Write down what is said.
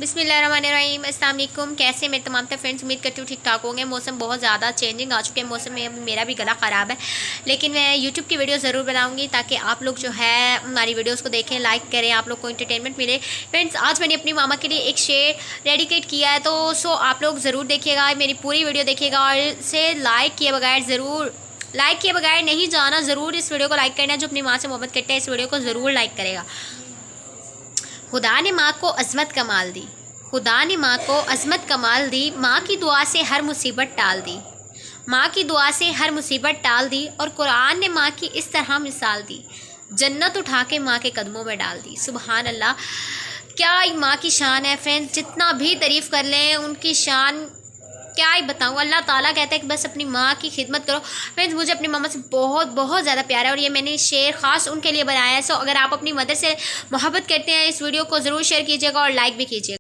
बिस्मिल्लाहिर्रहमानिर्रहीम, अस्सलाम वालेकुम। कैसे मेरे तमाम फ्रेंड्स, उम्मीद करती हूँ ठीक ठाक होंगे। मौसम बहुत ज़्यादा चेंजिंग आ चुके हैं। मौसम में मेरा भी गला ख़राब है, लेकिन मैं यूट्यूब की वीडियो ज़रूर बनाऊंगी ताकि आप लोग जो है हमारी वीडियोस को देखें, लाइक करें, आप लोग को एंटरटेनमेंट मिले। फ्रेंड्स, आज मैंने अपनी मामा के लिए एक शेर डेडिकेट किया है, तो आप लोग ज़रूर देखिएगा, मेरी पूरी वीडियो देखिएगा और इसे लाइक किए बगैर नहीं जाना। ज़रूर इस वीडियो को लाइक करना है। जो अपनी माँ से मोहब्बत करते हैं इस वीडियो को ज़रूर लाइक करेगा। खुदा ने माँ को अज़मत कमाल दी, खुदा ने माँ को अज़मत कमाल दी, माँ की दुआ से हर मुसीबत टाल दी, माँ की दुआ से हर मुसीबत टाल दी। और कुरान ने माँ की इस तरह मिसाल दी, जन्नत उठा के माँ के कदमों में डाल दी। सुबहान अल्लाह, क्या माँ की शान है फ्रेंड्स। जितना भी तारीफ़ कर लें उनकी शान क्या ही बताऊँ। अल्लाह ताला कहता है कि बस अपनी माँ की खिदमत करो। फ्रेंड्स, मुझे अपनी मामा से बहुत बहुत ज़्यादा प्यार है और ये मैंने शेर ख़ास उनके लिए बनाया है। सो अगर आप अपनी मदर से मोहब्बत करते हैं इस वीडियो को ज़रूर शेयर कीजिएगा और लाइक भी कीजिएगा।